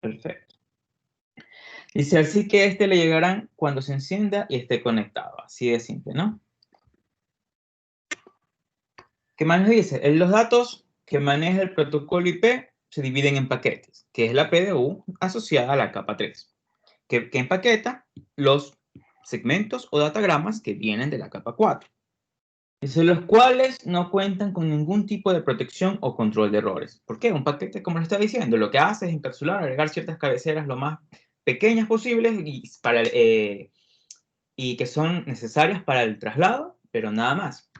Perfecto. Dice así que este le llegarán cuando se encienda y esté conectado. Así de simple, ¿no? ¿Qué más nos dice? Los datos que maneja el protocolo IP se dividen en paquetes, que es la PDU asociada a la capa 3, que empaqueta los segmentos o datagramas que vienen de la capa 4. Dice, los cuales no cuentan con ningún tipo de protección o control de errores. ¿Por qué? Un paquete, como lo está diciendo, lo que hace es encapsular, agregar ciertas cabeceras lo más pequeñas posibles y que son necesarias para el traslado, pero nada más.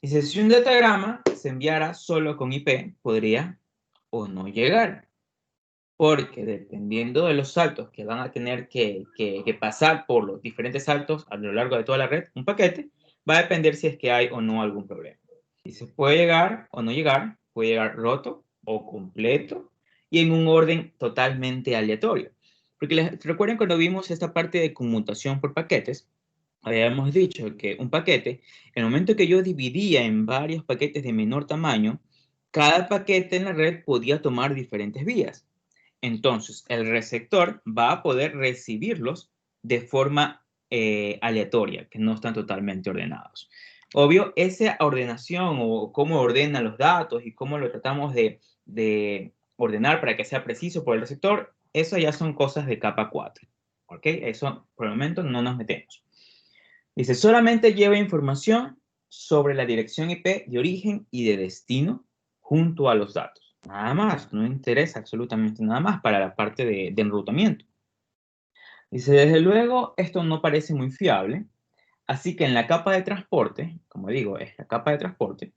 Dice, si un datagrama se enviara solo con IP, podría o no llegar. Porque dependiendo de los saltos que van a tener que pasar por los diferentes saltos a lo largo de toda la red, un paquete, va a depender si es que hay o no algún problema. Dice, puede llegar o no llegar, puede llegar roto o completo y en un orden totalmente aleatorio. Porque recuerden cuando vimos esta parte de conmutación por paquetes, habíamos dicho que un paquete, en el momento que yo dividía en varios paquetes de menor tamaño, cada paquete en la red podía tomar diferentes vías. Entonces, el receptor va a poder recibirlos de forma aleatoria, que no están totalmente ordenados. Obvio, esa ordenación o cómo ordena los datos y cómo lo tratamos de ordenar para que sea preciso por el receptor, eso ya son cosas de capa 4. ¿Ok? Eso por el momento no nos metemos. Dice, solamente lleva información sobre la dirección IP de origen y de destino junto a los datos. Nada más, no interesa absolutamente nada más para la parte de enrutamiento. Dice, desde luego, esto no parece muy fiable, así que en la capa de transporte, como digo, es la capa de transporte,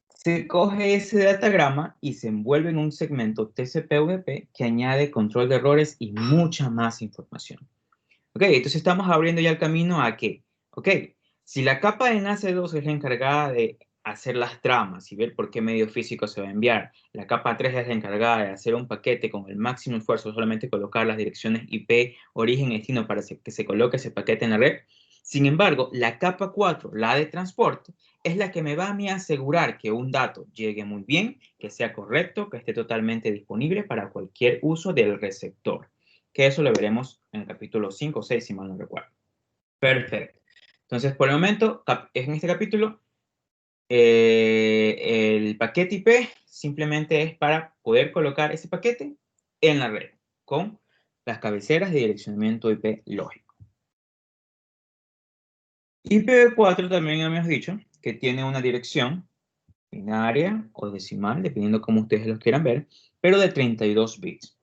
se coge ese datagrama y se envuelve en un segmento TCP/UDP que añade control de errores y mucha más información. Ok, entonces estamos abriendo ya el camino a que, ok, si la capa de enlace 2 es la encargada de hacer las tramas y ver por qué medio físico se va a enviar, la capa 3 es la encargada de hacer un paquete con el máximo esfuerzo, solamente colocar las direcciones IP, origen y destino para que se coloque ese paquete en la red. Sin embargo, la capa 4, la de transporte, es la que me va a mí asegurar que un dato llegue muy bien, que sea correcto, que esté totalmente disponible para cualquier uso del receptor. Que eso lo veremos en el capítulo 5 o 6, si mal no recuerdo. Perfecto. Entonces, por el momento, en este capítulo, el paquete IP simplemente es para poder colocar ese paquete en la red con las cabeceras de direccionamiento IP lógico. IPv4 también hemos dicho que tiene una dirección binaria o decimal, dependiendo cómo ustedes lo quieran ver, pero de 32 bits,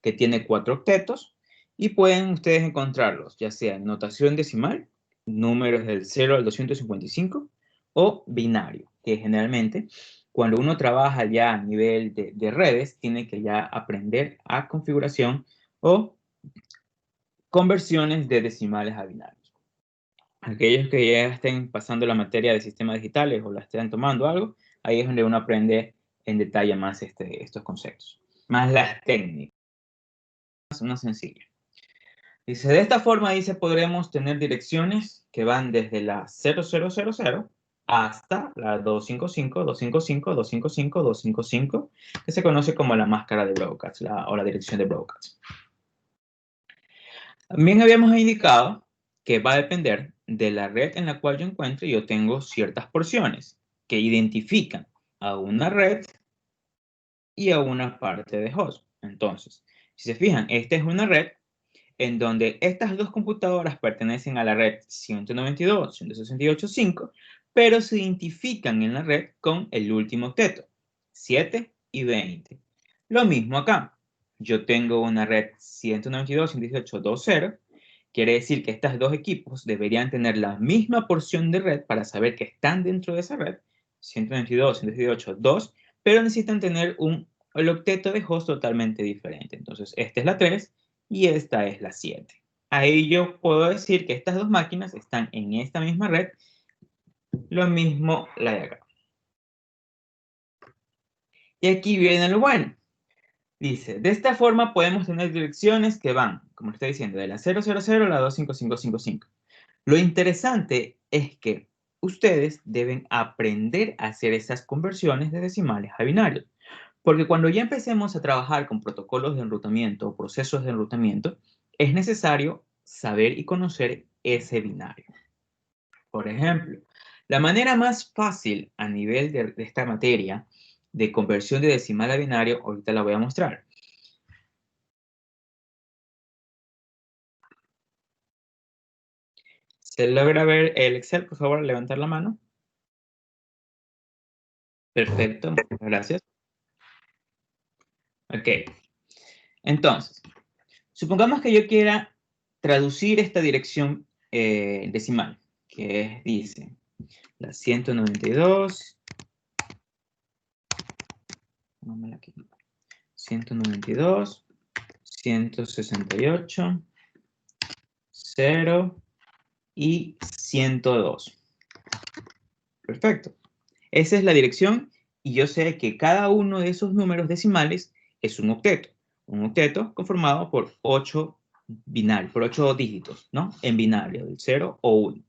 que tiene 4 octetos y pueden ustedes encontrarlos, ya sea en notación decimal, números del 0 al 255, o binario, que generalmente cuando uno trabaja ya a nivel de redes, tiene que ya aprender a configuración o conversiones de decimales a binarios. Aquellos que ya estén pasando la materia de sistemas digitales o la estén tomando algo, ahí es donde uno aprende en detalle más estos conceptos, más las técnicas, una sencilla. Dice, de esta forma, dice, podremos tener direcciones que van desde la 0000 hasta la 255, 255, 255, 255, que se conoce como la máscara de broadcast o la dirección de broadcast. También habíamos indicado que va a depender de la red en la cual yo encuentre. Yo tengo ciertas porciones que identifican a una red y a una parte de host. Entonces, si se fijan, esta es una red en donde estas dos computadoras pertenecen a la red 192.168.5, pero se identifican en la red con el último octeto, 7 y 20. Lo mismo acá. Yo tengo una red 192.168.2.0, quiere decir que estos dos equipos deberían tener la misma porción de red para saber que están dentro de esa red, 192.168.2, pero necesitan tener el octeto de host totalmente diferente. Entonces, esta es la 3 y esta es la 7. Ahí yo puedo decir que estas dos máquinas están en esta misma red, lo mismo la de acá. Y aquí viene lo bueno. Dice, de esta forma podemos tener direcciones que van, como está diciendo, de la 000 a la 25555. Lo interesante es que ustedes deben aprender a hacer esas conversiones de decimales a binarios. Porque cuando ya empecemos a trabajar con protocolos de enrutamiento o procesos de enrutamiento, es necesario saber y conocer ese binario. Por ejemplo, la manera más fácil a nivel de esta materia de conversión de decimal a binario, ahorita la voy a mostrar. ¿Se logra ver el Excel? Por favor, levantar la mano. Perfecto, muchas gracias. Ok, entonces, supongamos que yo quiera traducir esta dirección decimal, que dice la 192, no me la quito, 192, 168, 0 y 102. Perfecto. Esa es la dirección y yo sé que cada uno de esos números decimales es un octeto. Un octeto conformado por 8 binarios, por 8 dígitos, ¿no? En binario, del 0 o 1.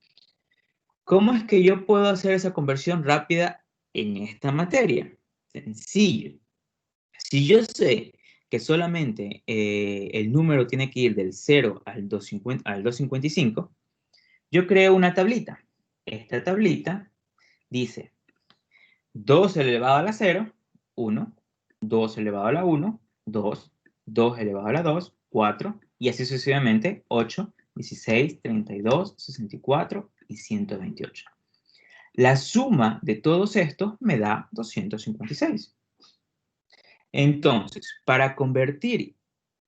¿Cómo es que yo puedo hacer esa conversión rápida en esta materia? Sencillo. Si yo sé que solamente el número tiene que ir del 0 al 255, yo creo una tablita. Esta tablita dice 2 elevado a la 0, 1, 2 elevado a la 1, 2, 2 elevado a la 2, 4, y así sucesivamente, 8, 16, 32, 64 y 128. La suma de todos estos me da 256. Entonces, para convertir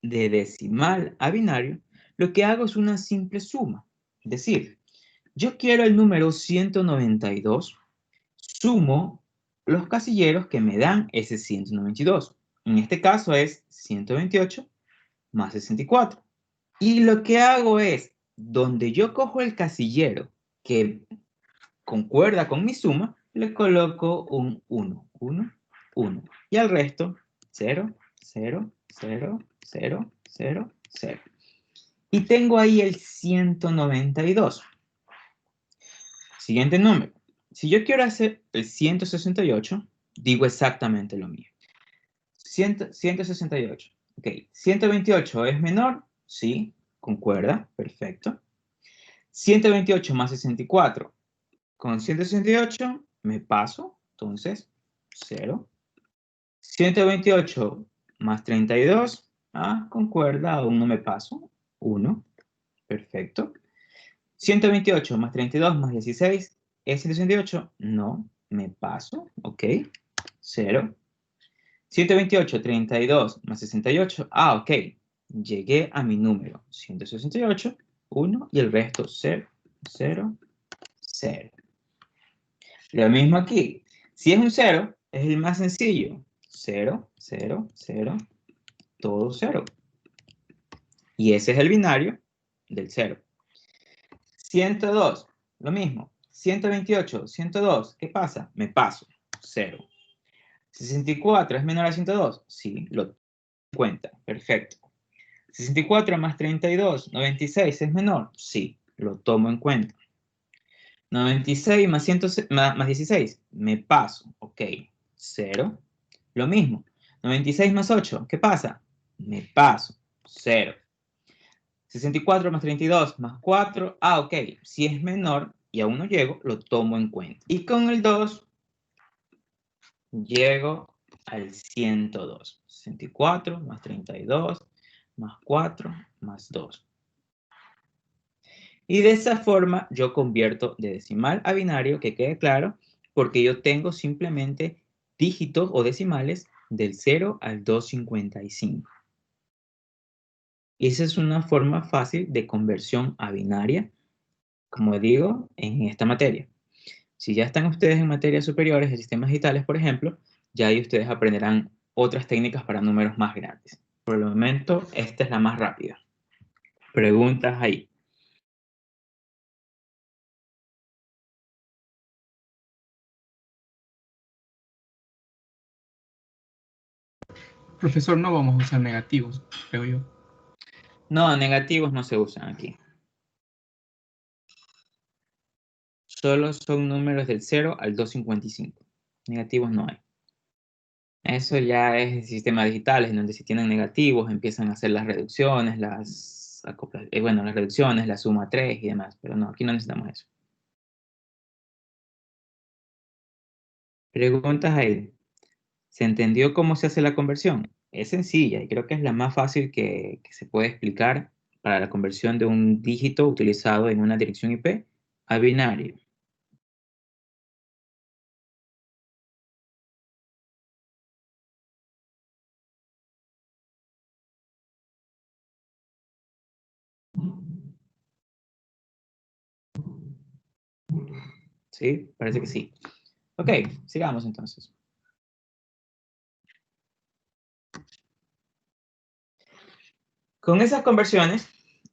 de decimal a binario, lo que hago es una simple suma. Es decir, yo quiero el número 192, sumo los casilleros que me dan ese 192. En este caso es 128 más 64. Y lo que hago es, donde yo cojo el casillero que concuerda con mi suma, le coloco un 1, 1, 1. Y al resto, 0, 0, 0, 0, 0, 0. Y tengo ahí el 192. Siguiente número. Si yo quiero hacer el 168, digo exactamente lo mismo. 168. Ok. 128 es menor. Sí, concuerda. Perfecto. 128 más 64. Con 168 me paso. Entonces, 0. 128 más 32. Ah, concuerda. Aún no me paso. 1. Perfecto. 128 más 32 más 16 es 168. No, me paso. Ok. 0. 128, 32 más 68. Ah, ok. Llegué a mi número. 168, 1 y el resto 0, 0, 0. Lo mismo aquí. Si es un 0, es el más sencillo. 0, 0, 0, todo 0. Y ese es el binario del 0. 102, lo mismo. 128, 102, ¿qué pasa? Me paso, 0. 64 es menor a 102, sí, lo tengo en cuenta, perfecto. 64 más 32, 96 es menor, sí, lo tomo en cuenta. 96 más, 100, más 16, me paso, ok, 0. Lo mismo, 96 más 8, ¿qué pasa? Me paso, 0. 64 más 32 más 4, ah, ok, si es menor y aún no llego, lo tomo en cuenta. Y con el 2, llego al 102. 64 más 32 más 4 más 2. Y de esa forma yo convierto de decimal a binario, que quede claro, porque yo tengo simplemente dígitos o decimales del 0 al 255. Y esa es una forma fácil de conversión a binaria, como digo, en esta materia. Si ya están ustedes en materias superiores de sistemas digitales, por ejemplo, ya ahí ustedes aprenderán otras técnicas para números más grandes. Por el momento, esta es la más rápida. Preguntas ahí. Profesor, no vamos a usar negativos, creo yo. No, negativos no se usan aquí. Solo son números del 0 al 255. Negativos no hay. Eso ya es sistemas digitales, en donde si tienen negativos empiezan a hacer las reducciones, bueno, las reducciones, la suma 3 y demás, pero no, aquí no necesitamos eso. Preguntas ahí. ¿Se entendió cómo se hace la conversión? Es sencilla y creo que es la más fácil que se puede explicar para la conversión de un dígito utilizado en una dirección IP a binario. ¿Sí? Parece que sí. Ok, sigamos entonces. Con esas conversiones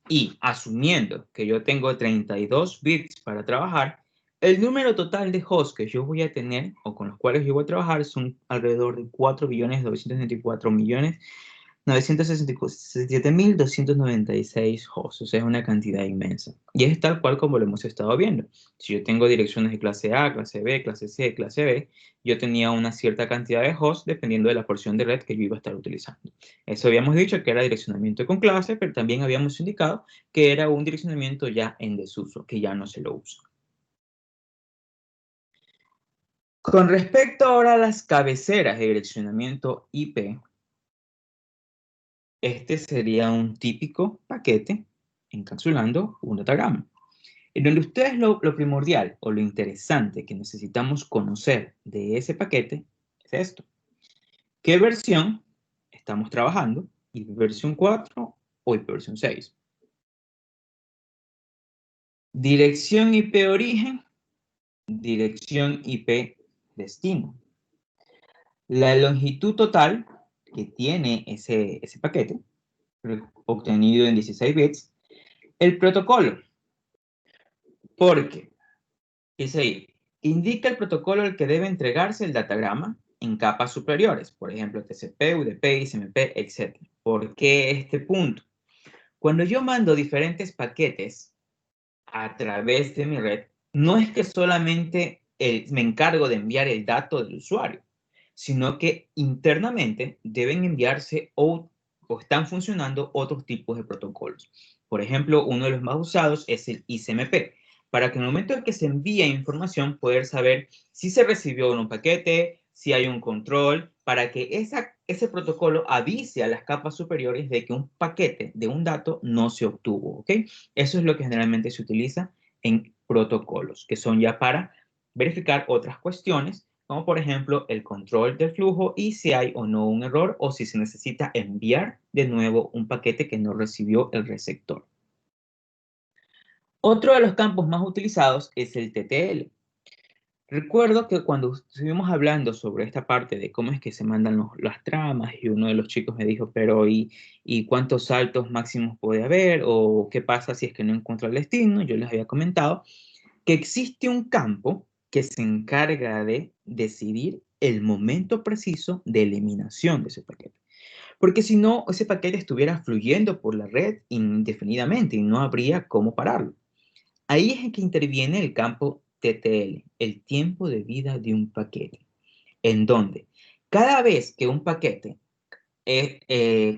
y asumiendo que yo tengo 32 bits para trabajar, el número total de hosts que yo voy a tener o con los cuales yo voy a trabajar son alrededor de 4.994.967.296 hosts, o sea, es una cantidad inmensa. Y es tal cual como lo hemos estado viendo. Si yo tengo direcciones de clase A, clase B, clase C, clase B, yo tenía una cierta cantidad de hosts dependiendo de la porción de red que yo iba a estar utilizando. Eso habíamos dicho que era direccionamiento con clase, pero también habíamos indicado que era un direccionamiento ya en desuso, que ya no se lo usa. Con respecto ahora a las cabeceras de direccionamiento IP, este sería un típico paquete encapsulando un datagrama, en donde ustedes lo primordial o lo interesante que necesitamos conocer de ese paquete es esto. ¿Qué versión estamos trabajando? ¿IP versión 4 o IP versión 6? Dirección IP origen, dirección IP destino. La longitud total que tiene ese paquete, obtenido en 16 bits, el protocolo, porque dice ahí, indica el protocolo al que debe entregarse el datagrama en capas superiores, por ejemplo, TCP, UDP, ICMP, etc. ¿Por qué este punto? Cuando yo mando diferentes paquetes a través de mi red, no es que solamente me encargo de enviar el dato del usuario, sino que internamente deben enviarse o están funcionando otros tipos de protocolos. Por ejemplo, uno de los más usados es el ICMP, para que en el momento en que se envía información poder saber si se recibió un paquete, si hay un control, para que ese protocolo avise a las capas superiores de que un paquete de un dato no se obtuvo, ¿ok? Eso es lo que generalmente se utiliza en protocolos, que son ya para verificar otras cuestiones, como por ejemplo el control del flujo y si hay o no un error o si se necesita enviar de nuevo un paquete que no recibió el receptor. Otro de los campos más utilizados es el TTL. Recuerdo que cuando estuvimos hablando sobre esta parte de cómo es que se mandan las tramas y uno de los chicos me dijo, pero ¿y cuántos saltos máximos puede haber? ¿O qué pasa si es que no encuentro el destino? Yo les había comentado que existe un campo que se encarga de decidir el momento preciso de eliminación de ese paquete. Porque si no, ese paquete estuviera fluyendo por la red indefinidamente y no habría cómo pararlo. Ahí es en que interviene el campo TTL, el tiempo de vida de un paquete, en donde cada vez que un paquete,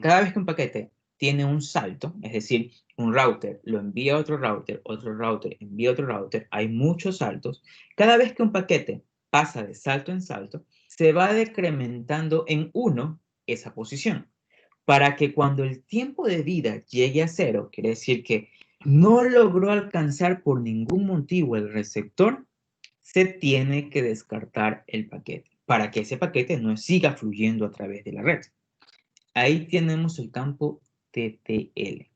cada vez que un paquete tiene un salto, es decir, un router lo envía a otro router envía a otro router, hay muchos saltos, cada vez que un paquete pasa de salto en salto, se va decrementando en 1 esa posición, para que cuando el tiempo de vida llegue a 0, quiere decir que no logró alcanzar por ningún motivo el receptor, se tiene que descartar el paquete para que ese paquete no siga fluyendo a través de la red. Ahí tenemos el campo TTL.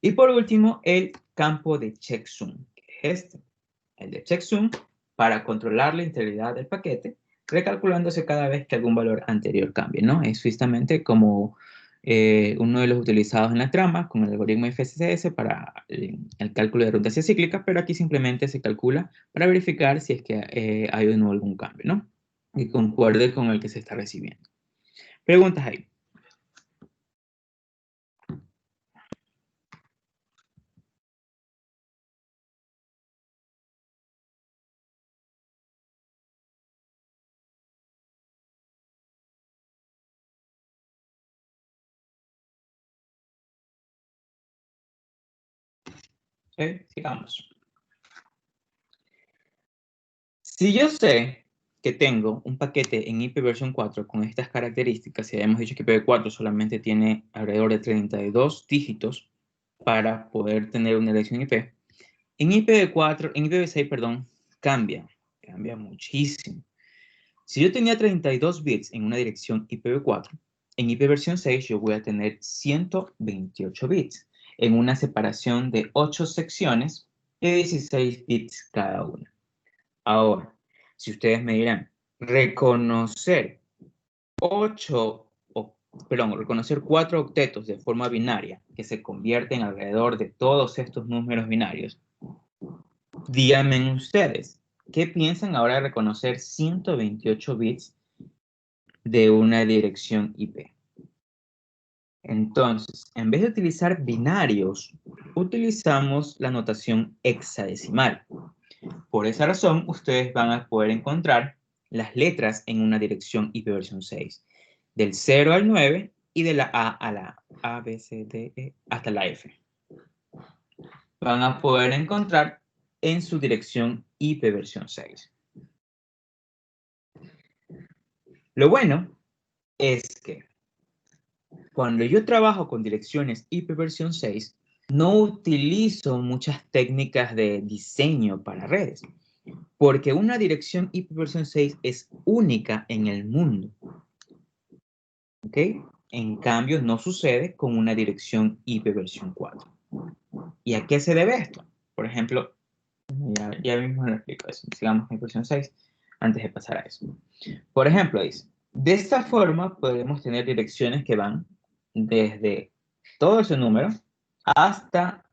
Y por último, el campo de checksum, que es este. El de checksum para controlar la integridad del paquete, recalculándose cada vez que algún valor anterior cambie, ¿no? Es justamente como uno de los utilizados en la trama con el algoritmo FSS para el cálculo de rutas cíclicas, pero aquí simplemente se calcula para verificar si es que hay o no algún cambio, ¿no? Y concuerde con el que se está recibiendo. Preguntas ahí. ¿Sí? Sigamos. Si yo sé que tengo un paquete en IP versión 4 con estas características, y habíamos dicho que IPv4 solamente tiene alrededor de 32 dígitos para poder tener una dirección IP, en IPv6, perdón, cambia muchísimo. Si yo tenía 32 bits en una dirección IPv4, en IP versión 6 yo voy a tener 128 bits en una separación de 8 secciones de 16 bits cada una. Ahora, si ustedes me dirán, reconocer reconocer 4 octetos de forma binaria que se convierten alrededor de todos estos números binarios, díganme ustedes, ¿qué piensan ahora de reconocer 128 bits de una dirección IP? Entonces, en vez de utilizar binarios, utilizamos la notación hexadecimal. Por esa razón, ustedes van a poder encontrar las letras en una dirección IP versión 6, del 0 al 9 y de la A a la A, B, C, D, E, hasta la F. Van a poder encontrar en su dirección IP versión 6. Lo bueno es que cuando yo trabajo con direcciones IP versión 6, no utilizo muchas técnicas de diseño para redes, porque una dirección IP versión 6 es única en el mundo. ¿Ok? En cambio, no sucede con una dirección IP versión 4. ¿Y a qué se debe esto? Por ejemplo, ya mismo lo explico eso. Sigamos con versión 6 antes de pasar a eso. Por ejemplo, dice, de esta forma podemos tener direcciones que van desde todo ese número hasta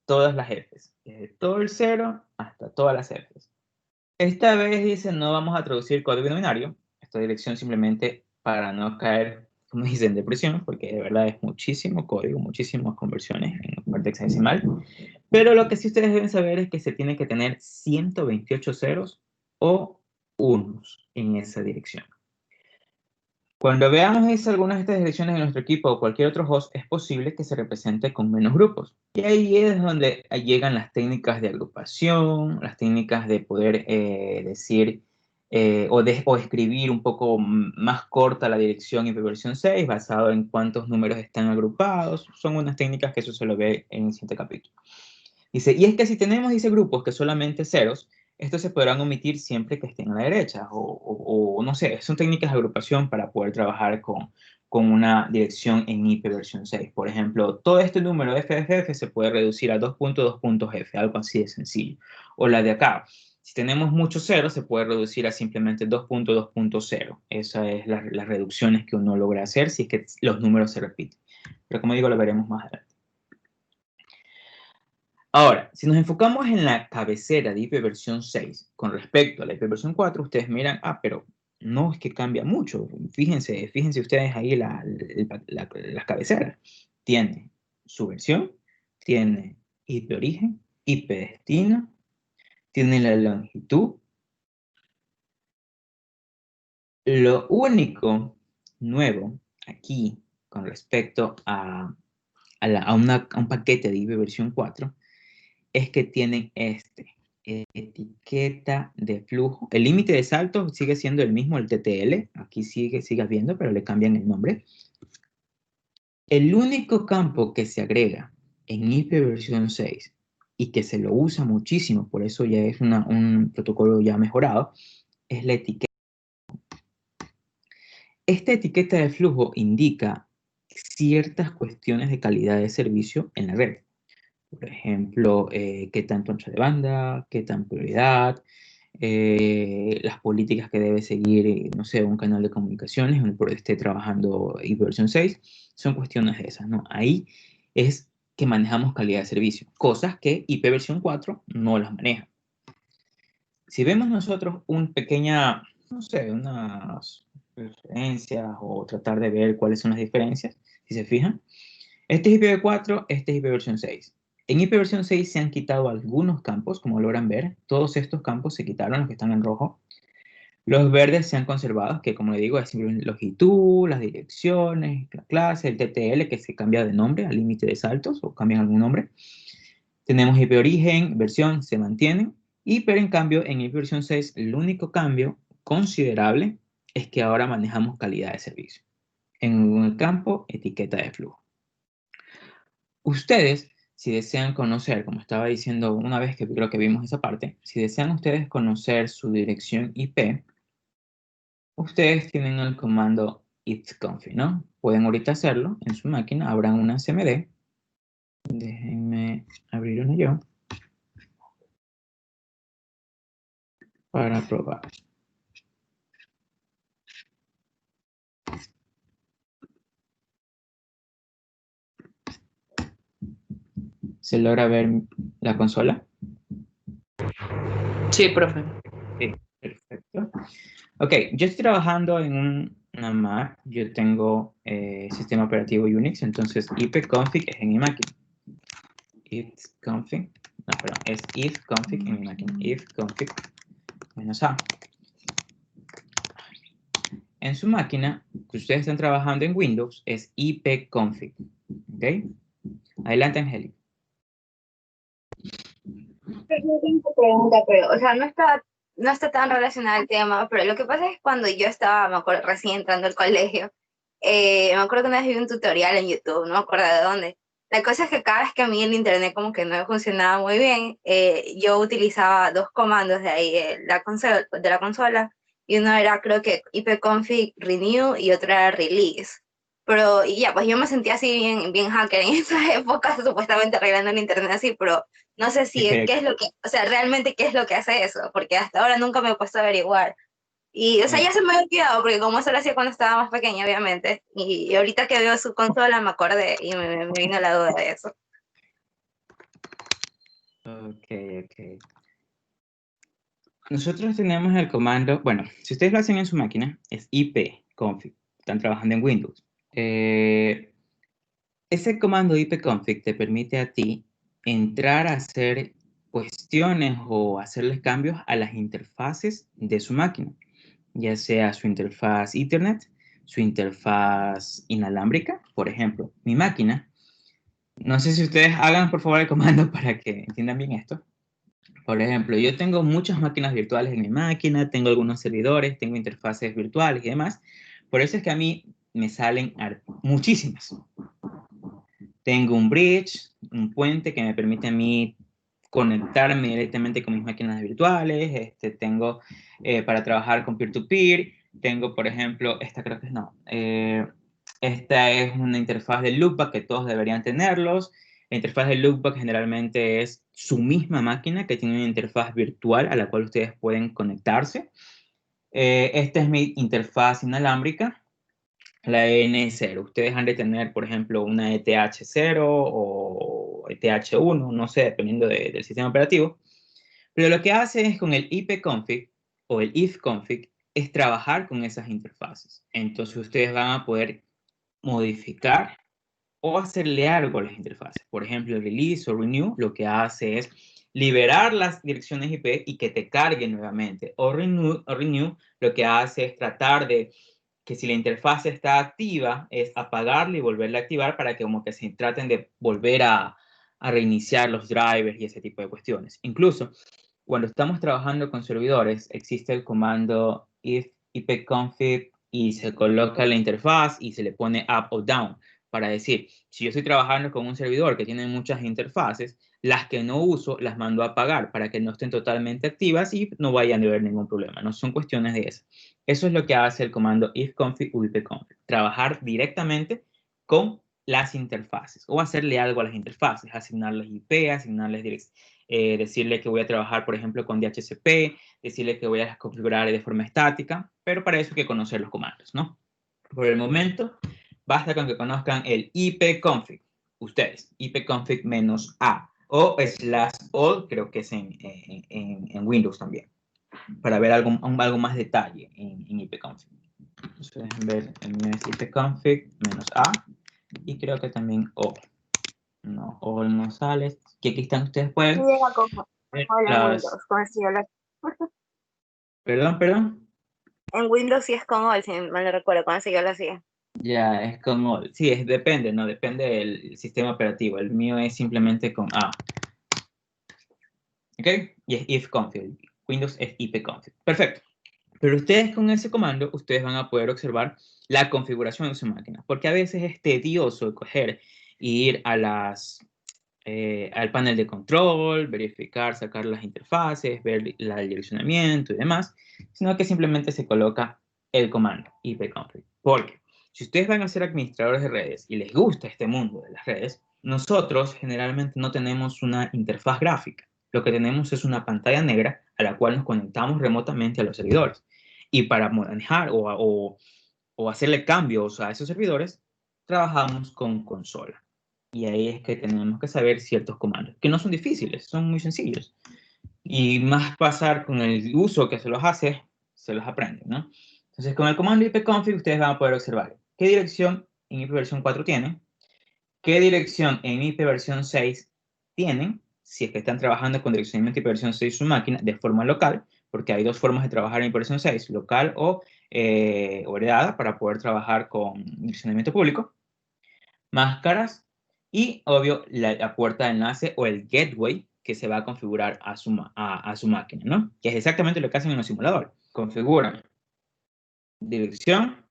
todas las Fs. Desde todo el 0 hasta todas las Fs. Esta vez dice, no vamos a traducir código binario. Esta dirección simplemente para no caer, como dicen, en depresión, porque de verdad es muchísimo código, muchísimas conversiones en parte hexadecimal. Pero lo que sí ustedes deben saber es que se tiene que tener 128 ceros o unos en esa dirección. Cuando veamos algunas de estas direcciones en nuestro equipo o cualquier otro host, es posible que se represente con menos grupos. Y ahí es donde llegan las técnicas de agrupación, las técnicas de poder decir o escribir un poco más corta la dirección IP versión 6, basado en cuántos números están agrupados. Son unas técnicas que eso se lo ve en el siguiente capítulo. Dice, y es que si tenemos, dice, grupos que solamente ceros, estos se podrán omitir siempre que estén a la derecha, o no sé, son técnicas de agrupación para poder trabajar con una dirección en IP versión 6. Por ejemplo, todo este número FFF se puede reducir a 2.2.f, algo así de sencillo. O la de acá, si tenemos muchos ceros, se puede reducir a simplemente 2.2.0. Esas es las reducciones que uno logra hacer si es que los números se repiten. Pero como digo, lo veremos más adelante. Ahora, si nos enfocamos en la cabecera de IP versión 6 con respecto a la IP versión 4, ustedes miran, pero no es que cambia mucho. Fíjense ustedes ahí las cabeceras. Tiene su versión, tiene IP origen, IP destino, tiene la longitud. Lo único nuevo aquí con respecto a un paquete de IP versión 4 es que tienen etiqueta de flujo. El límite de salto sigue siendo el mismo, el TTL. Aquí sigue viendo, pero le cambian el nombre. El único campo que se agrega en IP versión 6 y que se lo usa muchísimo, por eso ya es un protocolo ya mejorado, es la etiqueta. Esta etiqueta de flujo indica ciertas cuestiones de calidad de servicio en la red. Por ejemplo, qué tanto ancho de banda, qué tan prioridad, las políticas que debe seguir, no sé, un canal de comunicaciones donde por esté trabajando IP versión 6, son cuestiones de esas, ¿no? Ahí es que manejamos calidad de servicio, cosas que IP versión 4 no las maneja. Si vemos nosotros no sé, unas referencias o tratar de ver cuáles son las diferencias, si se fijan, este es IPv4, este es IP versión 6. En IP versión 6 se han quitado algunos campos, como logran ver. Todos estos campos se quitaron, los que están en rojo. Los verdes se han conservado, que como le digo, es simplemente longitud, las direcciones, la clase, el TTL, que se cambia de nombre al límite de saltos o cambian algún nombre. Tenemos IP origen, versión, se mantienen, pero en cambio en IP versión 6 el único cambio considerable es que ahora manejamos calidad de servicio en el campo etiqueta de flujo. Ustedes, si desean conocer, como estaba diciendo una vez que creo que vimos esa parte, si desean ustedes conocer su dirección IP, ustedes tienen el comando ifconfig, ¿no? Pueden ahorita hacerlo en su máquina, abran una CMD. Déjenme abrir una yo para probar. ¿Se logra ver la consola? Sí, profe. Sí, perfecto. Ok, yo estoy trabajando en una Mac, yo tengo sistema operativo Unix, entonces ipconfig es en mi máquina. Ifconfig, no, perdón, es ifconfig en mi máquina. Ifconfig -a. En su máquina, que ustedes están trabajando en Windows, es ipconfig. ¿Ok? Adelante, Angélica. Pregunta, pero, o sea, no está tan relacionado al tema, pero lo que pasa es que cuando yo estaba, me acuerdo, recién entrando al colegio, me acuerdo que una vez vi un tutorial en YouTube, no me acuerdo de dónde. La cosa es que cada vez que a mí el internet como que no funcionaba muy bien, yo utilizaba dos comandos de ahí, de la consola, y uno era creo que ipconfig renew y otro era release. Pero, y ya, pues yo me sentía así bien, bien hacker en esa época, supuestamente arreglando el internet así, pero no sé si, qué es lo que, o sea, realmente qué es lo que hace eso, porque hasta ahora nunca me he puesto a averiguar. Y, o sea, ya se me había olvidado, porque como eso lo hacía cuando estaba más pequeña, obviamente. Y ahorita que veo su consola me acordé y me vino la duda de eso. Ok. Nosotros tenemos el comando, bueno, si ustedes lo hacen en su máquina, es ipconfig. Están trabajando en Windows. Ese comando ipconfig te permite a ti entrar a hacer cuestiones o hacerles cambios a las interfaces de su máquina, ya sea su interfaz Ethernet, su interfaz inalámbrica. Por ejemplo, mi máquina, no sé si ustedes hagan por favor el comando para que entiendan bien esto. Por ejemplo, yo tengo muchas máquinas virtuales en mi máquina, tengo algunos servidores, tengo interfaces virtuales y demás. Por eso es que a mí me salen muchísimas. Tengo un bridge, un puente que me permite a mí conectarme directamente con mis máquinas virtuales. Tengo para trabajar con peer-to-peer. Tengo, por ejemplo, esta creo que no. Esta es una interfaz de loopback que todos deberían tenerlos. La interfaz de loopback generalmente es su misma máquina que tiene una interfaz virtual a la cual ustedes pueden conectarse. Esta es mi interfaz inalámbrica, la N0. Ustedes han de tener, por ejemplo, una ETH0 o ETH1, no sé, dependiendo del sistema operativo. Pero lo que hace es con el ipconfig o el ifconfig es trabajar con esas interfaces. Entonces ustedes van a poder modificar o hacerle algo a las interfaces. Por ejemplo, el release o renew lo que hace es liberar las direcciones IP y que te carguen nuevamente. O renew lo que hace es tratar de que si la interfaz está activa, es apagarla y volverla a activar para que como que se traten de volver a reiniciar los drivers y ese tipo de cuestiones. Incluso, cuando estamos trabajando con servidores, existe el comando if ipconfig y se coloca la interfaz y se le pone up o down para decir, si yo estoy trabajando con un servidor que tiene muchas interfaces, las que no uso las mando a apagar para que no estén totalmente activas y no vayan a haber ningún problema. No son cuestiones de eso. Eso es lo que hace el comando ifconfig o ipconfig. Trabajar directamente con las interfaces o hacerle algo a las interfaces, asignarles IP, decirle que voy a trabajar, por ejemplo, con DHCP, decirle que voy a configurar de forma estática, pero para eso hay que conocer los comandos, ¿no? Por el momento, basta con que conozcan el ipconfig, ustedes, ipconfig -a o /all, creo que es en Windows también, para ver algo más detalle en ipconfig. Entonces, dejen ver, el mío es ipconfig -a y creo que también o. No, all no sale. Que aquí están ustedes pueden ver En Windows, con el Perdón. En Windows sí es con all, si mal no recuerdo, con ese yo lo hacía. Ya, es con all. Sí, depende, ¿no? Depende del sistema operativo. El mío es simplemente con A. ¿Ok? Y es ifconfig. Windows es ipconfig. Perfecto. Pero ustedes con ese comando, ustedes van a poder observar la configuración de su máquina. Porque a veces es tedioso coger e ir a al panel de control, verificar, sacar las interfaces, ver el direccionamiento y demás, sino que simplemente se coloca el comando ipconfig. Porque si ustedes van a ser administradores de redes y les gusta este mundo de las redes, nosotros generalmente no tenemos una interfaz gráfica. Lo que tenemos es una pantalla negra a la cual nos conectamos remotamente a los servidores. Y para manejar o hacerle cambios a esos servidores, trabajamos con consola. Y ahí es que tenemos que saber ciertos comandos, que no son difíciles, son muy sencillos. Y más pasar con el uso que se los hace, se los aprende, ¿no? Entonces, con el comando ipconfig, ustedes van a poder observar qué dirección en IP versión 4 tienen, qué dirección en IP versión 6 tienen, si es que están trabajando con direccionamiento IP versión 6 su máquina de forma local, porque hay dos formas de trabajar en IP versión 6, local o heredada, para poder trabajar con direccionamiento público. Máscaras y, obvio, la puerta de enlace o el gateway que se va a configurar a su máquina, ¿no? Que es exactamente lo que hacen en los simuladores. Configuran dirección,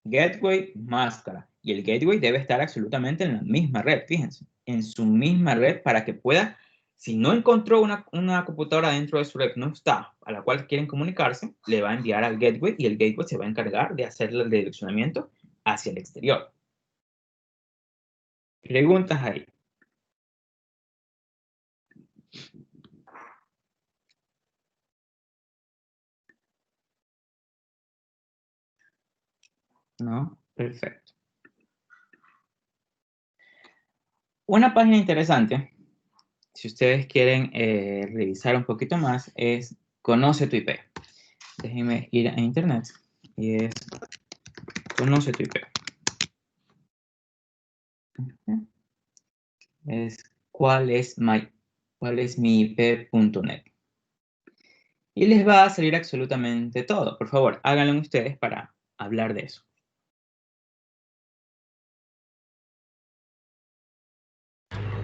gateway, máscara. Y el gateway debe estar absolutamente en la misma red, fíjense, en su misma red para que pueda, si no encontró una computadora dentro de su red, no está, a la cual quieren comunicarse, le va a enviar al gateway y el gateway se va a encargar de hacerle el direccionamiento hacia el exterior. Preguntas ahí. ¿No? Perfecto. Una página interesante, si ustedes quieren revisar un poquito más, es Conoce tu IP. Déjenme ir a internet y es Conoce tu IP. Es cuál es mi IP.net. Y les va a salir absolutamente todo. Por favor, háganlo ustedes para hablar de eso.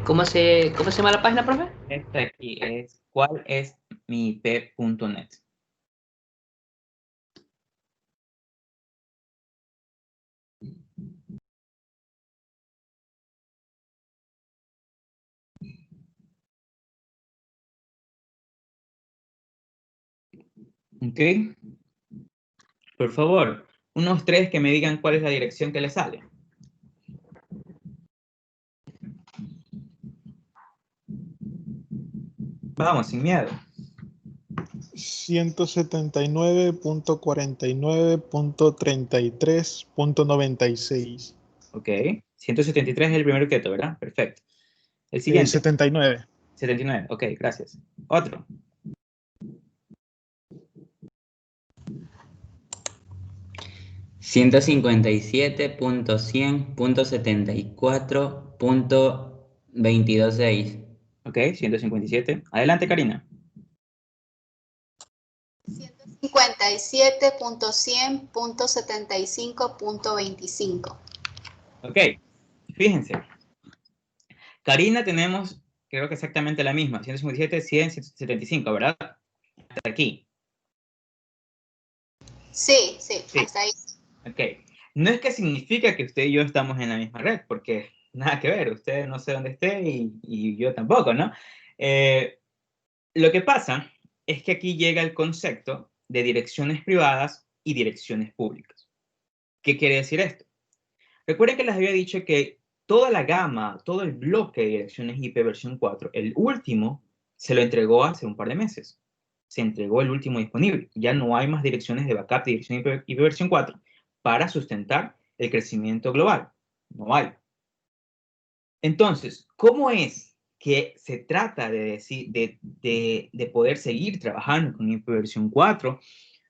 ¿Cómo se llama la página, profe? Esta aquí es cuál es mi IP.net. ¿Ok? Por favor, unos tres que me digan cuál es la dirección que les sale. Vamos, sin miedo. 179.49.33.96. Ok. 173 es el primer objeto, ¿verdad? Perfecto. El siguiente. 79. 79. Ok, gracias. Otro. 157.100.74.226. Ok, 157. Adelante, Karina. 157.100.75.25. Ok, fíjense. Karina tenemos, creo que exactamente la misma. 157, 100, 175, ¿verdad? Hasta aquí. Sí, Sí. hasta ahí. Ok. No es que significa que usted y yo estamos en la misma red, porque nada que ver. Usted no sé dónde esté y yo tampoco, ¿no? Lo que pasa es que aquí llega el concepto de direcciones privadas y direcciones públicas. ¿Qué quiere decir esto? Recuerden que les había dicho que toda la gama, todo el bloque de direcciones IP versión 4, el último se lo entregó hace un par de meses. Se entregó el último disponible. Ya no hay más direcciones de backup de dirección IP versión 4 para sustentar el crecimiento global. No hay. Entonces, ¿cómo es que se trata de poder seguir trabajando con IP versión 4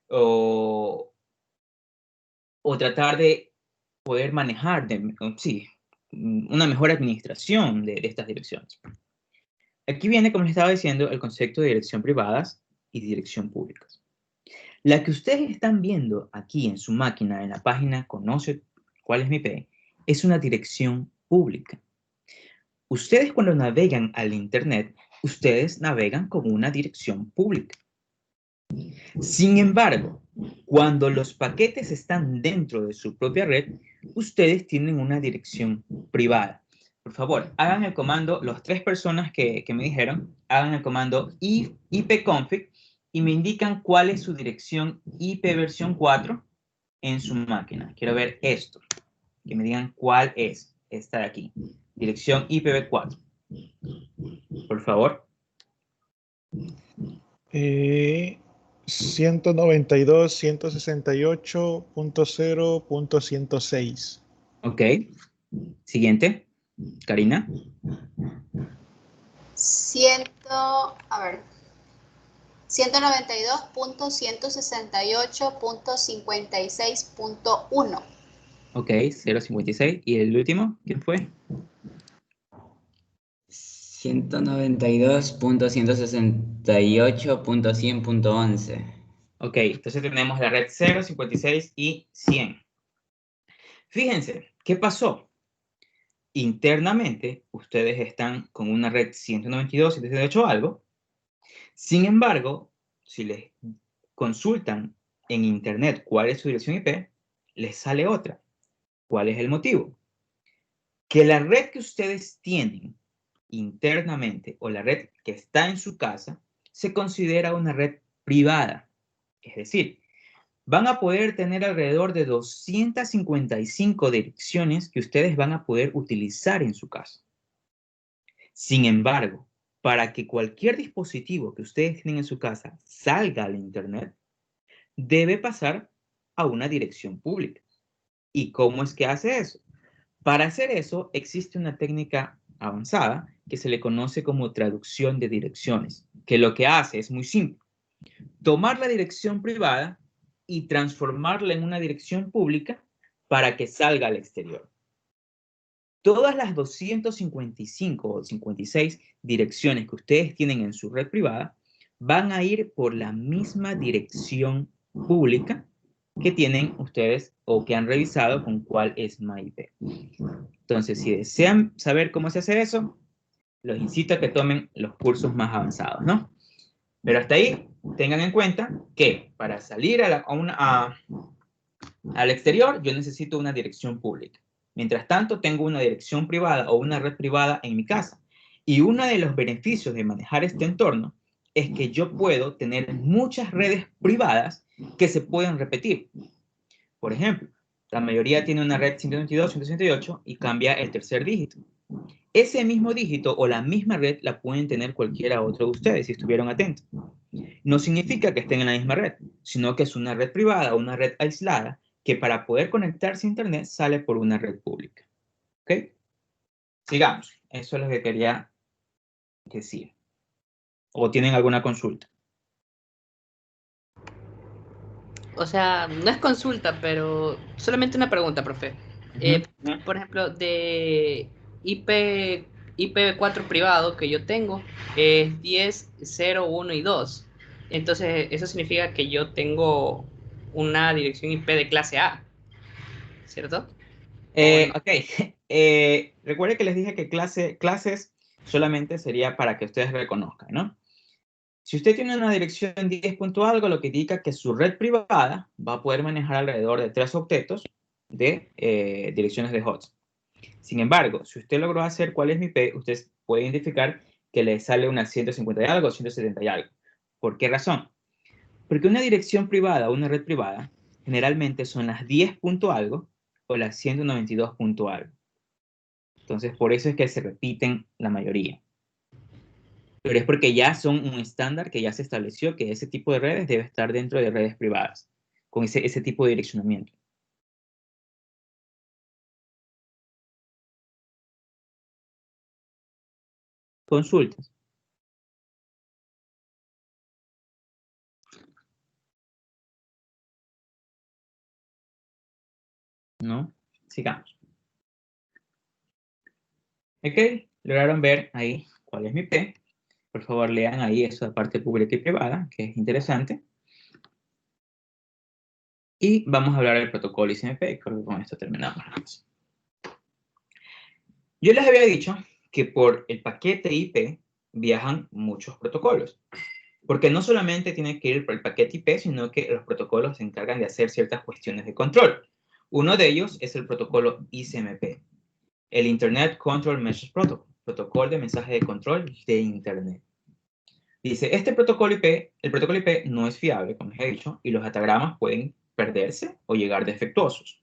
o tratar de poder manejar, una mejor administración de estas direcciones? Aquí viene, como les estaba diciendo, el concepto de dirección privadas y dirección públicas. La que ustedes están viendo aquí en su máquina, en la página Conoce cuál es mi IP, es una dirección pública. Ustedes cuando navegan al Internet ustedes navegan con una dirección pública. Sin embargo, cuando los paquetes están dentro de su propia red, ustedes tienen una dirección privada. Por favor, hagan el comando, las 3 personas que me dijeron, hagan el comando ipconfig y me indican cuál es su dirección IP versión 4 en su máquina. Quiero ver esto, que me digan cuál es esta de aquí. Dirección IPv4. Por favor. 192.168.0.106. Ok. Siguiente. Karina. 192.168.56.1. Ok, 056. ¿Y el último? ¿Quién fue? 192.168.100.11. Ok, entonces tenemos la red 0, 56 y 100. Fíjense, ¿qué pasó? Internamente, ustedes están con una red 192, 168 algo. Sin embargo, si les consultan en Internet cuál es su dirección IP, les sale otra. ¿Cuál es el motivo? Que la red que ustedes tienen internamente o la red que está en su casa se considera una red privada. Es decir, van a poder tener alrededor de 255 direcciones que ustedes van a poder utilizar en su casa. Sin embargo, para que cualquier dispositivo que ustedes tienen en su casa salga al Internet, debe pasar a una dirección pública. ¿Y cómo es que hace eso? Para hacer eso, existe una técnica avanzada que se le conoce como traducción de direcciones, que lo que hace es muy simple. Tomar la dirección privada y transformarla en una dirección pública para que salga al exterior. Todas las 255 o 56 direcciones que ustedes tienen en su red privada van a ir por la misma dirección pública que tienen ustedes o que han revisado con cuál es MyIP. Entonces, si desean saber cómo se hace eso, los incito a que tomen los cursos más avanzados, ¿no? Pero hasta ahí, tengan en cuenta que para salir al exterior, yo necesito una dirección pública. Mientras tanto, tengo una dirección privada o una red privada en mi casa. Y uno de los beneficios de manejar este entorno es que yo puedo tener muchas redes privadas que se pueden repetir. Por ejemplo, la mayoría tiene una red 192, 168 y cambia el tercer dígito. Ese mismo dígito o la misma red la pueden tener cualquiera otro de ustedes si estuvieron atentos. No significa que estén en la misma red, sino que es una red privada o una red aislada que para poder conectarse a Internet sale por una red pública. ¿Ok? Sigamos. Eso es lo que quería decir. ¿O tienen alguna consulta? O sea, no es consulta, pero solamente una pregunta, profe. Por ejemplo, de IPv4 privado que yo tengo es 10, 0, 1 y 2. Entonces, eso significa que yo tengo una dirección IP de clase A, ¿cierto? Ok. Recuerden que les dije que clases solamente sería para que ustedes reconozcan, ¿no? Si usted tiene una dirección 10 punto algo, lo que indica que su red privada va a poder manejar alrededor de 3 octetos de direcciones de host. Sin embargo, si usted logró hacer cuál es mi IP, usted puede identificar que le sale una 150 y algo, 170 y algo. ¿Por qué razón? Porque una dirección privada o una red privada generalmente son las 10 punto algo o las 192 punto algo. Entonces, por eso es que se repiten la mayoría. Pero es porque ya son un estándar que ya se estableció que ese tipo de redes debe estar dentro de redes privadas, con ese tipo de direccionamiento. Consultas. ¿No? Sigamos. Ok, lograron ver ahí cuál es mi IP. Por favor, lean ahí esa parte pública y privada, que es interesante. Y vamos a hablar del protocolo ICMP, creo que con esto terminamos. Yo les había dicho que por el paquete IP viajan muchos protocolos. Porque no solamente tiene que ir por el paquete IP, sino que los protocolos se encargan de hacer ciertas cuestiones de control. Uno de ellos es el protocolo ICMP, el Internet Control Message Protocol, protocolo de mensaje de control de Internet. Dice, este protocolo IP, el protocolo IP no es fiable, como les he dicho, y los datagramas pueden perderse o llegar defectuosos.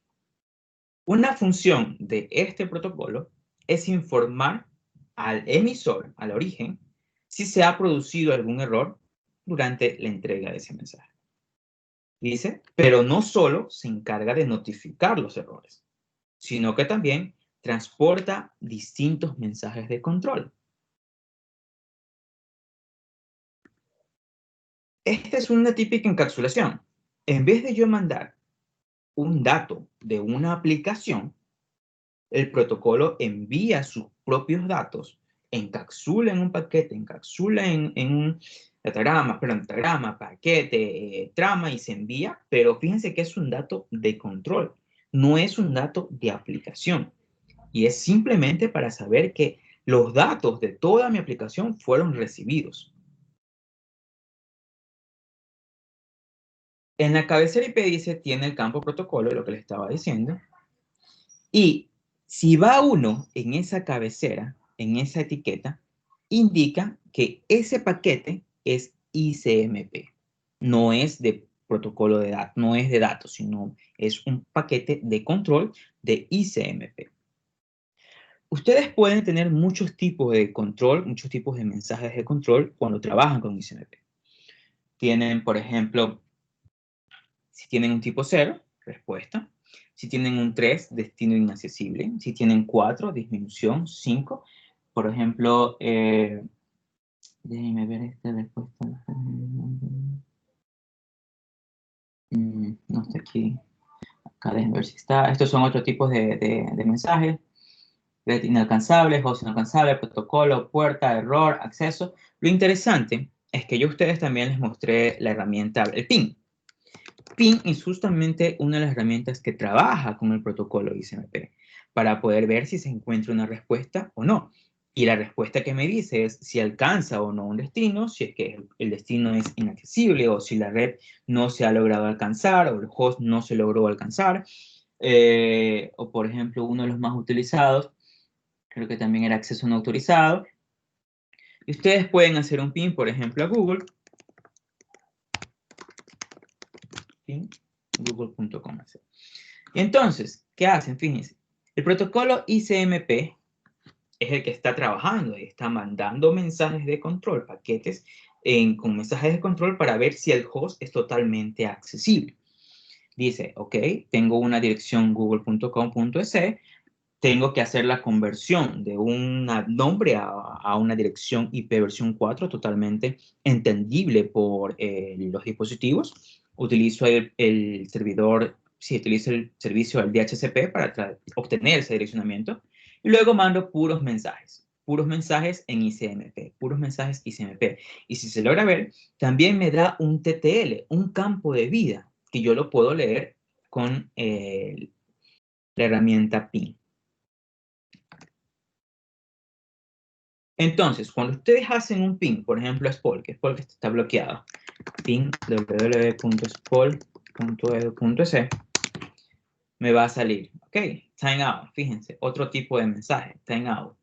Una función de este protocolo es informar al emisor, al origen, si se ha producido algún error durante la entrega de ese mensaje. Dice, pero no solo se encarga de notificar los errores, sino que también transporta distintos mensajes de control. Esta es una típica encapsulación. En vez de yo mandar un dato de una aplicación, el protocolo envía sus propios datos, encapsula en un paquete, encapsula en un datagrama, paquete, trama y se envía, pero fíjense que es un dato de control, no es un dato de aplicación. Y es simplemente para saber que los datos de toda mi aplicación fueron recibidos. En la cabecera IP dice, tiene el campo protocolo, lo que les estaba diciendo. Y si va uno en esa cabecera, en esa etiqueta, indica que ese paquete es ICMP. No es de protocolo de datos, no es de datos, sino es un paquete de control de ICMP. Ustedes pueden tener muchos tipos de control, muchos tipos de mensajes de control cuando trabajan con ICMP. Tienen, por ejemplo, si tienen un tipo 0, respuesta. Si tienen un 3, destino inaccesible. Si tienen 4, disminución. 5, por ejemplo, déjenme ver esta respuesta. No está aquí. Acá déjenme ver si está. Estos son otros tipos de mensajes. Red inalcanzable, host inalcanzable, protocolo, puerta, error, acceso. Lo interesante es que yo a ustedes también les mostré la herramienta, el PIN. PIN es justamente una de las herramientas que trabaja con el protocolo ICMP para poder ver si se encuentra una respuesta o no. Y la respuesta que me dice es si alcanza o no un destino, si es que el destino es inaccesible o si la red no se ha logrado alcanzar o el host no se logró alcanzar. O por ejemplo, uno de los más utilizados, creo que también era acceso no autorizado. Y ustedes pueden hacer un PIN, por ejemplo, a Google. Google.com. Y entonces, ¿qué hacen? Fíjense, el protocolo ICMP es el que está trabajando y está mandando mensajes de control, paquetes con mensajes de control para ver si el host es totalmente accesible. Dice, ok, tengo una dirección google.com.es, tengo que hacer la conversión de un nombre a una dirección IP versión 4 totalmente entendible por los dispositivos. Utilizo el servidor, sí, utilizo el servicio del DHCP para obtener ese direccionamiento. Y luego mando puros mensajes en ICMP, puros mensajes ICMP. Y si se logra ver, también me da un TTL, un campo de vida, que yo lo puedo leer con la herramienta PIN. Entonces, cuando ustedes hacen un ping, por ejemplo, a Spol, que Spol está bloqueado, ping www.spol.edu.es, me va a salir, ok, timeout, fíjense, otro tipo de mensaje, timeout.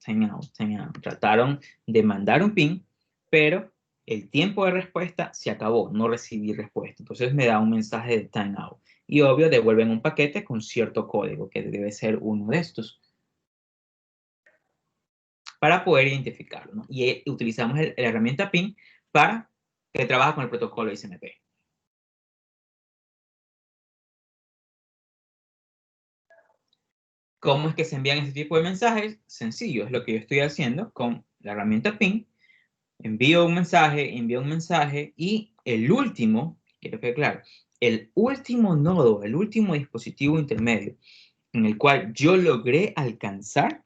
Trataron de mandar un ping, pero el tiempo de respuesta se acabó, no recibí respuesta. Entonces me da un mensaje de timeout. Y obvio, devuelven un paquete con cierto código, que debe ser uno de estos, para poder identificarlo, ¿no? Y utilizamos la herramienta PIN para que trabaja con el protocolo ICMP. ¿Cómo es que se envían este tipo de mensajes? Sencillo, es lo que yo estoy haciendo con la herramienta PIN. Envío un mensaje y el último, quiero que claro, el último nodo, el último dispositivo intermedio en el cual yo logré alcanzar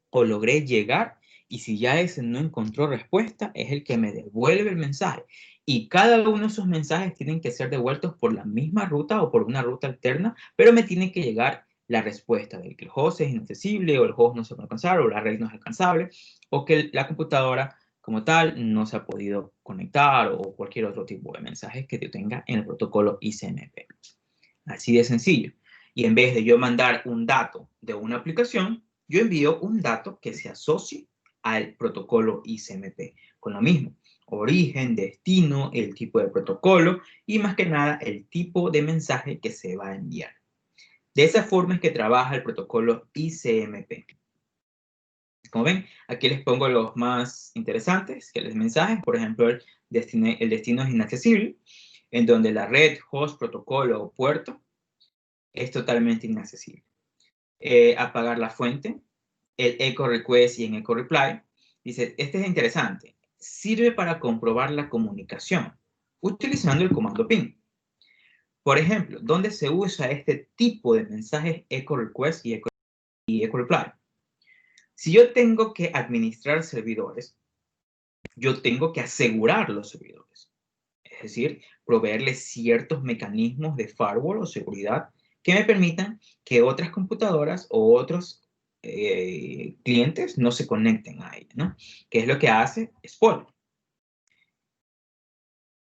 o logré llegar, y si ya ese no encontró respuesta, es el que me devuelve el mensaje. Y cada uno de esos mensajes tienen que ser devueltos por la misma ruta o por una ruta alterna, pero me tienen que llegar la respuesta de que el host es inaccesible, o el host no se puede alcanzar, o la red no es alcanzable, o que la computadora como tal no se ha podido conectar, o cualquier otro tipo de mensajes que yo tenga en el protocolo ICMP. Así de sencillo. Y en vez de yo mandar un dato de una aplicación, yo envío un dato que se asocie al protocolo ICMP. Con lo mismo, origen, destino, el tipo de protocolo y más que nada el tipo de mensaje que se va a enviar. De esa forma es que trabaja el protocolo ICMP. Como ven, aquí les pongo los más interesantes, que los mensajes, por ejemplo, el destino es inaccesible, en donde la red, host, protocolo o puerto es totalmente inaccesible. Apagar la fuente, el echo request y en echo reply. Dice, este es interesante, sirve para comprobar la comunicación utilizando el comando ping. Por ejemplo, ¿dónde se usa este tipo de mensajes echo request y echo reply? Si yo tengo que administrar servidores, yo tengo que asegurar los servidores. Es decir, proveerles ciertos mecanismos de firewall o seguridad que me permitan que otras computadoras o otros clientes no se conecten a ella, ¿no? Que es lo que hace Spol.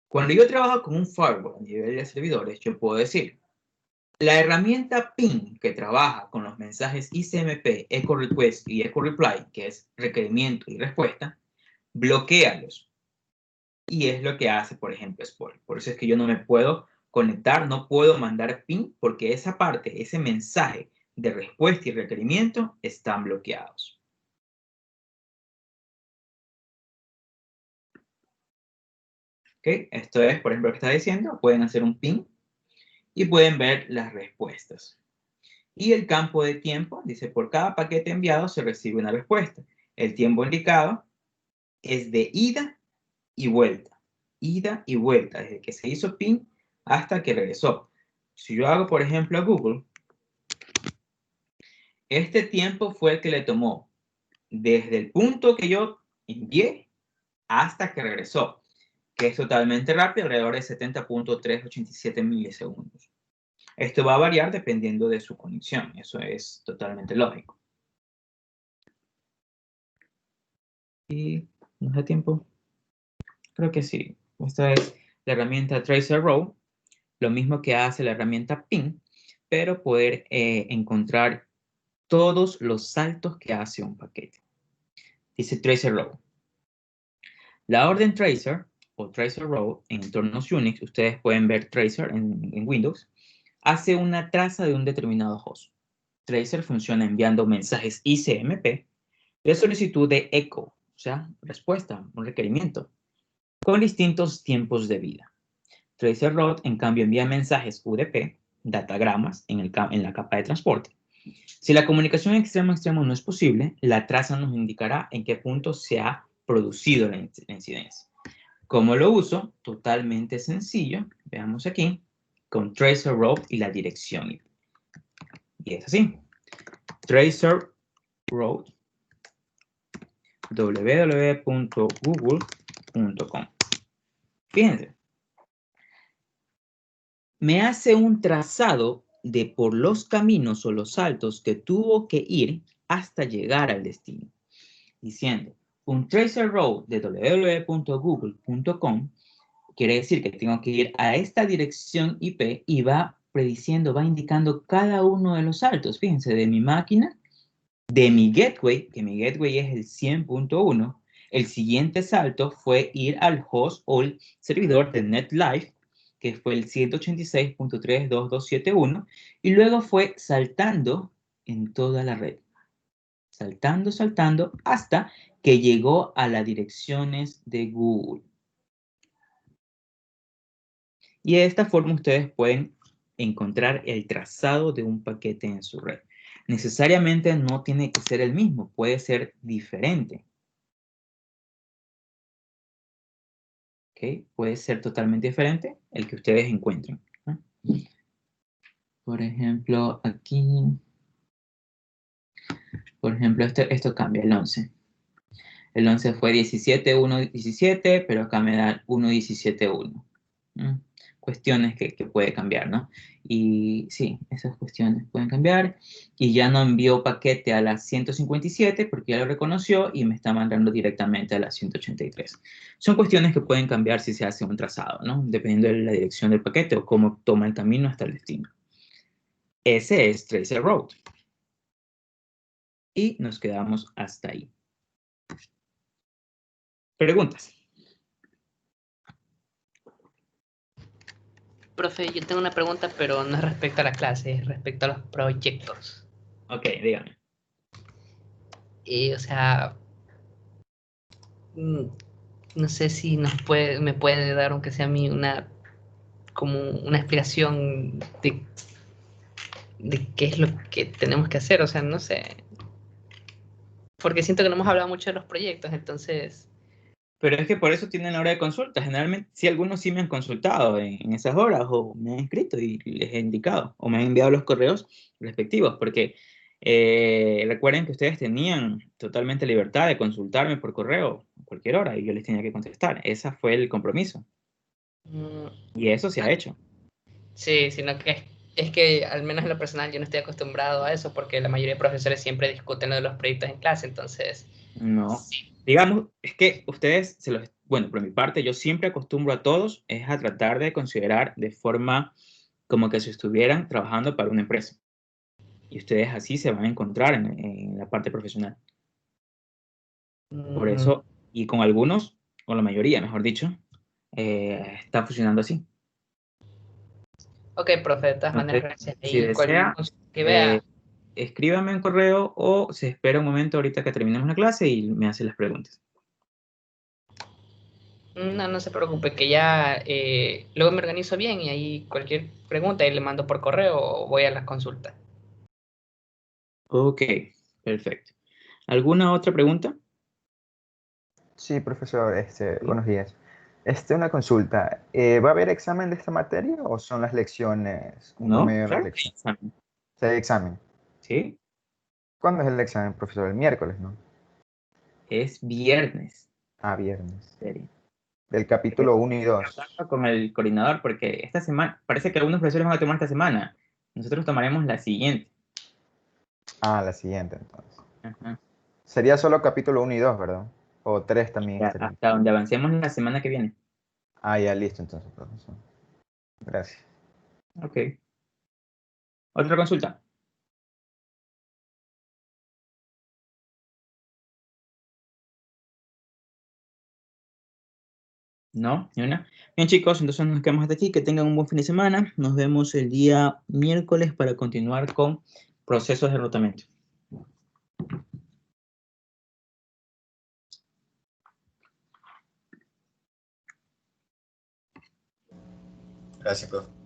Cuando yo trabajo con un firewall a nivel de servidores, yo puedo decir, la herramienta ping que trabaja con los mensajes ICMP, echo request y echo reply, que es requerimiento y respuesta, bloquéalos. Y es lo que hace, por ejemplo, Spol. Por eso es que yo no me puedo conectar, no puedo mandar ping, porque esa parte, ese mensaje de respuesta y requerimiento están bloqueados. ¿Ok? Esto es, por ejemplo, lo que está diciendo. Pueden hacer un ping y pueden ver las respuestas. Y el campo de tiempo, dice, por cada paquete enviado se recibe una respuesta. El tiempo indicado es de ida y vuelta. Ida y vuelta, desde que se hizo ping hasta que regresó. Si yo hago, por ejemplo, a Google, este tiempo fue el que le tomó desde el punto que yo envié hasta que regresó, que es totalmente rápido, alrededor de 70.387 milisegundos. Esto va a variar dependiendo de su conexión, eso es totalmente lógico. ¿Y nos da tiempo? Creo que sí. Esta es la herramienta TracerRow, lo mismo que hace la herramienta ping, pero poder encontrar todos los saltos que hace un paquete. Dice TracerRow. La orden tracer o TracerRow en entornos Unix, ustedes pueden ver tracer en Windows, hace una traza de un determinado host. Tracer funciona enviando mensajes ICMP de solicitud de echo, o sea, respuesta, un requerimiento, con distintos tiempos de vida. TracerRow, en cambio, envía mensajes UDP, datagramas, en la capa de transporte. Si la comunicación extremo a extremo no es posible, la traza nos indicará en qué punto se ha producido la incidencia. ¿Cómo lo uso? Totalmente sencillo. Veamos aquí, con TracerRow y la dirección IP. Y es así. TracerRow www.google.com. Fíjense. Me hace un trazado de por los caminos o los saltos que tuvo que ir hasta llegar al destino. Diciendo, un TracerRow de www.google.com quiere decir que tengo que ir a esta dirección IP y va prediciendo, va indicando cada uno de los saltos. Fíjense, de mi máquina, de mi gateway, que mi gateway es el 100.1, el siguiente salto fue ir al host o el servidor de NetLife, que fue el 186.32271, y luego fue saltando en toda la red. Saltando, saltando, hasta que llegó a las direcciones de Google. Y de esta forma ustedes pueden encontrar el trazado de un paquete en su red. Necesariamente no tiene que ser el mismo, puede ser diferente. ¿Ok? Puede ser totalmente diferente el que ustedes encuentren, ¿no? Por ejemplo, aquí, por ejemplo, esto cambia, el 11. El 11 fue 17.1.17, pero acá me da 1.17.1. cuestiones que puede cambiar, ¿no? Y sí, esas cuestiones pueden cambiar. Y ya no envió paquete a la 157 porque ya lo reconoció y me está mandando directamente a la 183. Son cuestiones que pueden cambiar si se hace un trazado, ¿no? Dependiendo de la dirección del paquete o cómo toma el camino hasta el destino. Ese es Tracer Road. Y nos quedamos hasta ahí. Preguntas. Profe, yo tengo una pregunta, pero no es respecto a la clase, es respecto a los proyectos. Ok, dígame. O sea, no sé si me puede dar, aunque sea a mí, como una explicación de qué es lo que tenemos que hacer. O sea, no sé. Porque siento que no hemos hablado mucho de los proyectos, entonces... Pero es que por eso tienen la hora de consulta. Generalmente, sí, algunos sí me han consultado en esas horas o me han escrito y les he indicado o me han enviado los correos respectivos, porque recuerden que ustedes tenían totalmente libertad de consultarme por correo a cualquier hora y yo les tenía que contestar. Ese fue el compromiso y eso se ha hecho. Sí, sino que es que al menos en lo personal yo no estoy acostumbrado a eso porque la mayoría de profesores siempre discuten lo de los proyectos en clase, entonces... No. Sí. Digamos, es que ustedes bueno, por mi parte, yo siempre acostumbro a todos es a tratar de considerar de forma como que si estuvieran trabajando para una empresa. Y ustedes así se van a encontrar en la parte profesional. Por eso, y con algunos, o la mayoría, mejor dicho, está funcionando así. Ok, profe, de todas maneras, Entonces, gracias. si Y cualquier desea, cosa que vea, escríbame en correo o se espera un momento ahorita que terminemos la clase y me hace las preguntas. no se preocupe, que ya luego me organizo bien y ahí cualquier pregunta ahí le mando por correo o voy a la consulta. Ok, perfecto. ¿Alguna otra pregunta? Sí, profesor, Sí. buenos días. Una consulta. ¿Va a haber examen de esta materia o son las lecciones, un ¿No? promedio de las Claro que hay lecciones? examen. ¿Sí hay examen? ¿Sí? ¿Cuándo es el examen, profesor? El miércoles, ¿no? Es viernes. Ah, viernes. Serio. Del capítulo 1 y 2. Con el coordinador porque esta semana, parece que algunos profesores van a tomar esta semana. Nosotros tomaremos la siguiente. Ah, la siguiente, entonces. Ajá. Sería solo capítulo 1 y 2, ¿verdad? O 3 también Ya, estaría. hasta donde avancemos la semana que viene. Ah, ya, listo, entonces, profesor. Gracias. Ok. ¿Otra consulta? No, ni una. Bien, chicos, entonces nos quedamos hasta aquí. Que tengan un buen fin de semana. Nos vemos el día miércoles para continuar con procesos de enrutamiento. Gracias, profe.